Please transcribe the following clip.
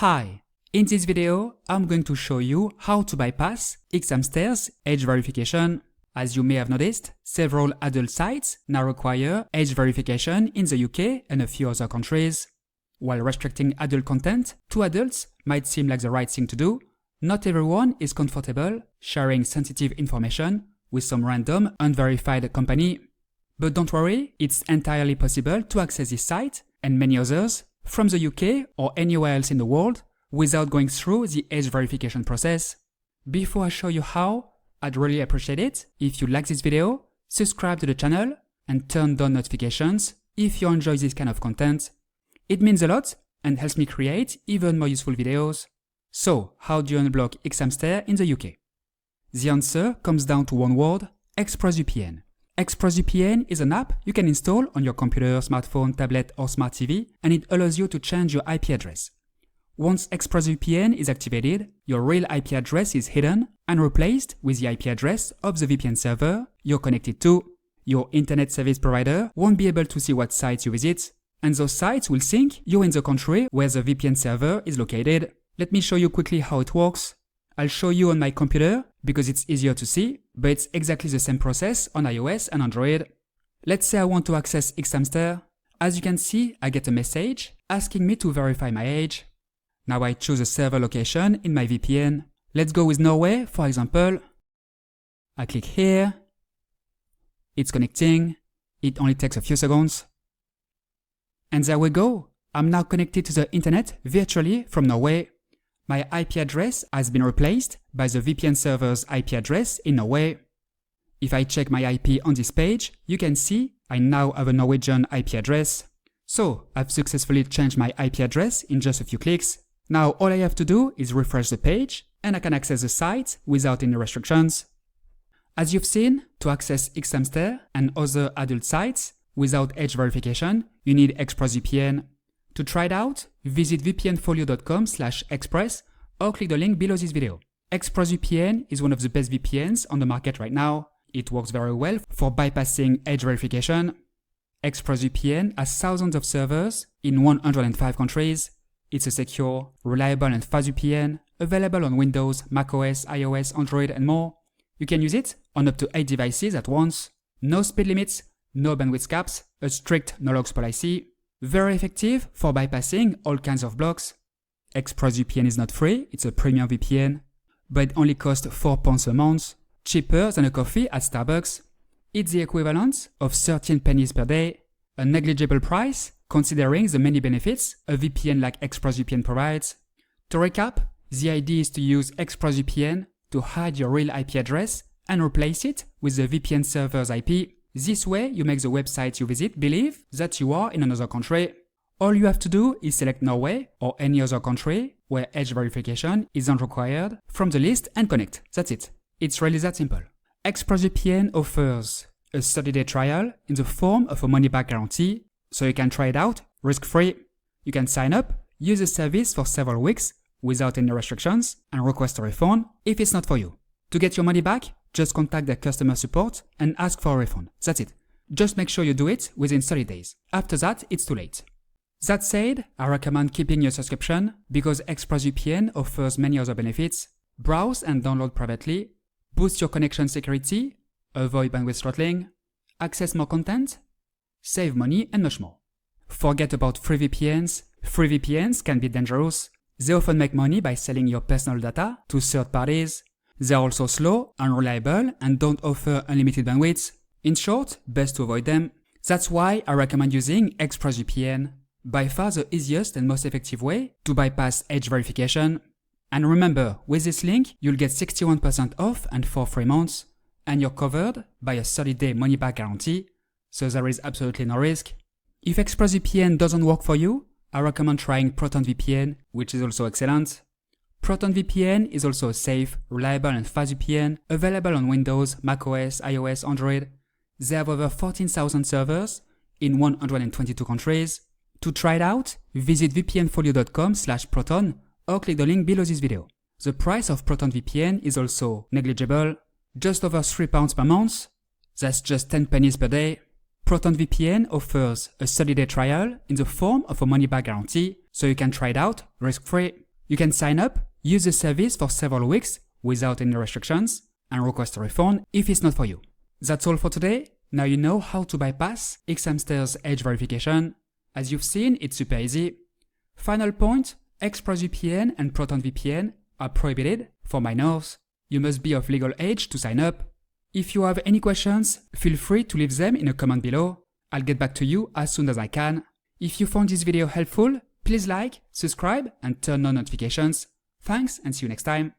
Hi! In this video, I'm going to show you how to bypass Xhamster's age verification. As you may have noticed, several adult sites now require age verification in the UK and a few other countries. While restricting adult content to adults might seem like the right thing to do, not everyone is comfortable sharing sensitive information with some random unverified company. But don't worry, it's entirely possible to access this site and many others from the UK or anywhere else in the world without going through the age verification process. Before I show you how, I'd really appreciate it if you like this video, subscribe to the channel, and turn on notifications if you enjoy this kind of content. It means a lot and helps me create even more useful videos. So, how do you unblock Xhamster in the UK? The answer comes down to one word: ExpressVPN. ExpressVPN is an app you can install on your computer, smartphone, tablet, or smart TV, and it allows you to change your IP address. Once ExpressVPN is activated, your real IP address is hidden and replaced with the IP address of the VPN server you're connected to. Your internet service provider won't be able to see what sites you visit, and those sites will think you're in the country where the VPN server is located. Let me show you quickly how it works. I'll show you on my computer because it's easier to see, but it's exactly the same process on iOS and Android. Let's say I want to access Xhamster. As you can see, I get a message asking me to verify my age. Now I choose a server location in my VPN. Let's go with Norway, for example. I click here. It's connecting. It only takes a few seconds. And there we go. I'm now connected to the internet virtually from Norway. My IP address has been replaced by the VPN server's IP address in Norway. If I check my IP on this page, you can see I now have a Norwegian IP address. So, I've successfully changed my IP address in just a few clicks. Now all I have to do is refresh the page and I can access the site without any restrictions. As you've seen, to access Xhamster and other adult sites without age verification, you need ExpressVPN. To try it out, visit vpnfolio.com/express or click the link below this video. ExpressVPN is one of the best VPNs on the market right now. It works very well for bypassing age verification. ExpressVPN has thousands of servers in 105 countries. It's a secure, reliable and fast VPN, available on Windows, macOS, iOS, Android and more. You can use it on up to 8 devices at once. No speed limits, no bandwidth caps, a strict no-logs policy. Very effective for bypassing all kinds of blocks. ExpressVPN is not free, it's a premium VPN, but it only costs £4 a month, cheaper than a coffee at Starbucks. It's the equivalent of 13 pennies per day, a negligible price considering the many benefits a VPN like ExpressVPN provides. To recap, the idea is to use ExpressVPN to hide your real IP address and replace it with the VPN server's IP. This way, you make the website you visit believe that you are in another country. All you have to do is select Norway or any other country where age verification isn't required from the list and connect. That's it. It's really that simple. ExpressVPN offers a 30-day trial in the form of a money-back guarantee, so you can try it out risk-free. You can sign up, use the service for several weeks without any restrictions, and request a refund if it's not for you. To get your money back, just contact their customer support and ask for a refund. That's it. Just make sure you do it within 30 days. After that, it's too late. That said, I recommend keeping your subscription because ExpressVPN offers many other benefits. Browse and download privately, boost your connection security, avoid bandwidth throttling, access more content, save money, and much more. Forget about free VPNs. Free VPNs can be dangerous. They often make money by selling your personal data to third parties. They're also slow, unreliable, and don't offer unlimited bandwidth. In short, best to avoid them. That's why I recommend using ExpressVPN. By far the easiest and most effective way to bypass age verification. And remember, with this link, you'll get 61% off and 4 free months, and you're covered by a 30-day money-back guarantee, so there is absolutely no risk. If ExpressVPN doesn't work for you, I recommend trying ProtonVPN, which is also excellent. ProtonVPN is also a safe, reliable and fast VPN available on Windows, macOS, iOS, Android. They have over 14,000 servers in 122 countries. To try it out, visit vpnfolio.com/proton or click the link below this video. The price of ProtonVPN is also negligible, just over £3 per month. That's just 10 pennies per day. ProtonVPN offers a 30-day trial in the form of a money-back guarantee, so you can try it out risk-free. You can sign up, use the service for several weeks without any restrictions, and request a refund if it's not for you. That's all for today. Now you know how to bypass Xhamster's age verification. As you've seen, it's super easy. Final point, ExpressVPN and ProtonVPN are prohibited for minors. You must be of legal age to sign up. If you have any questions, feel free to leave them in a comment below. I'll get back to you as soon as I can. If you found this video helpful, please like, subscribe, and turn on notifications. Thanks and see you next time.